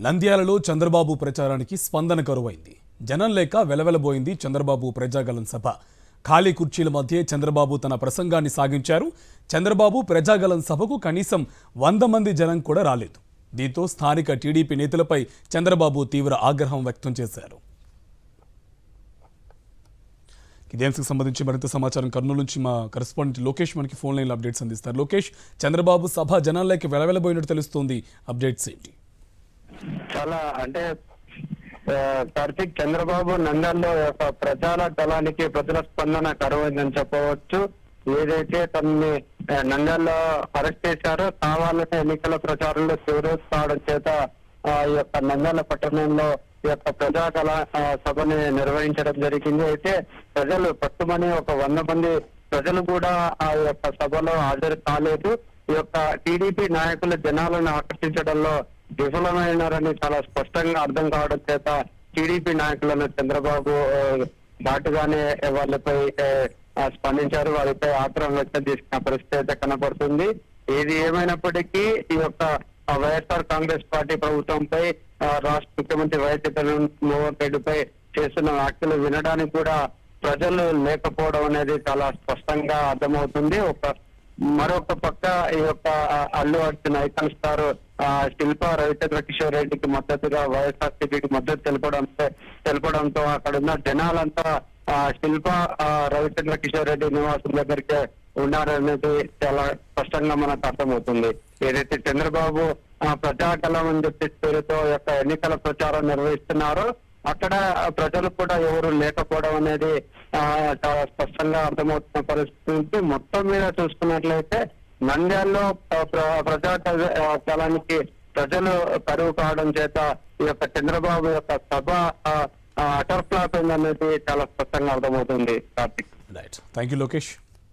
నంద్యాలలో చంద్రబాబు ప్రచారానికి స్పందన కరువైంది. జనం లేక వెలవెలబోయింది చంద్రబాబు ప్రజాగలం సభ. ఖాళీ కుర్చీల మధ్య చంద్రబాబు తన ప్రసంగాన్ని సాగించారు. చంద్రబాబు ప్రజాగలం సభకు కనీసం 100 మంది జనం కూడా రాలేదు. దీంతో స్థానిక టీడీపీ నేతలపై చంద్రబాబు తీవ్ర ఆగ్రహం వ్యక్తం చేశారు. ఇదే అంశానికి సంబంధించి మరింత సమాచారం కర్నూలు నుంచి మా కరెస్పాండెంట్ లోకేష్ మనకి ఫోన్ లైన్లో అప్డేట్స్ అందిస్తారు. లోకేష్, చంద్రబాబు సభ జనాల్లోకి వెలవెలబోయినట్టు తెలుస్తోంది, అప్డేట్స్ ఏంటి? చాలా అంటే కార్తీక్, చంద్రబాబు నంద్యాలలో యొక్క ప్రచార దళానికి ప్రజల స్పందన కరువైందని చెప్పవచ్చు. ఏదైతే తనని నంద్యాలలో అరెస్ట్ చేశారో కావాలనే ఎన్నికల ప్రచారంలో తీవ్రవడం చేత ఈ యొక్క నంద్యాల పట్టణంలో ఈ యొక్క ప్రజాకళ సభని నిర్వహించడం జరిగింది. అయితే ప్రజలు పట్టుమని ఒక 100 మంది ప్రజలు కూడా ఆ యొక్క సభలో హాజరు కాలేదు. ఈ యొక్క టీడీపీ నాయకులు జనాలను ఆకర్షించడంలో విఫలమైనారని చాలా స్పష్టంగా అర్థం కావడం చేత టీడీపీ నాయకులను చంద్రబాబు ఘాటుగానే వాళ్ళపై స్పందించారు. వారిపై ఆగ్రహం వ్యక్తం చేసిన పరిస్థితి అయితే కనపడుతుంది. ఏది ఏమైనప్పటికీ ఈ యొక్క వైఎస్ఆర్ కాంగ్రెస్ పార్టీ ప్రభుత్వంపై రాష్ట్ర ముఖ్యమంత్రి వైఎస్ జగన్మోహన్ రెడ్డిపై చేస్తున్న వ్యాఖ్యలు వినడానికి కూడా ప్రజలు లేకపోవడం అనేది చాలా స్పష్టంగా అర్థమవుతుంది. మరొక పక్క ఈ యొక్క అల్లు అర్జున్ ఐకాన్ స్టార్ శిల్ప రవిచంద్ర కిషోర్ రెడ్డికి మద్దతుగా వైఎస్ఆర్సీపీకి మద్దతు తెలపడంతో అక్కడ ఉన్న జనాలంతా శిల్ప రవిచంద్ర కిషోర్ రెడ్డి నివాసం దగ్గరికి ఉన్నారనేది చాలా స్పష్టంగా మనకు అర్థమవుతుంది. ఏదైతే చంద్రబాబు ప్రజాకళం అని చెప్పి పేరుతో యొక్క ఎన్నికల ప్రచారం నిర్వహిస్తున్నారో అక్కడ ప్రజలు కూడా ఎవరు లేకపోవడం అనేది చాలా స్పష్టంగా అర్థమవుతున్న పరిస్థితి. మొత్తం మీద చూసుకున్నట్లయితే నంద్యాలలో ప్రజాకళానికి ప్రజలు కరువు కావడం చేత ఈ యొక్క చంద్రబాబు యొక్క సభ అటర్ ఫ్లాప్ అయిందనేది చాలా స్పష్టంగా అర్థమవుతుంది. Karthik, right, thank you Lokesh.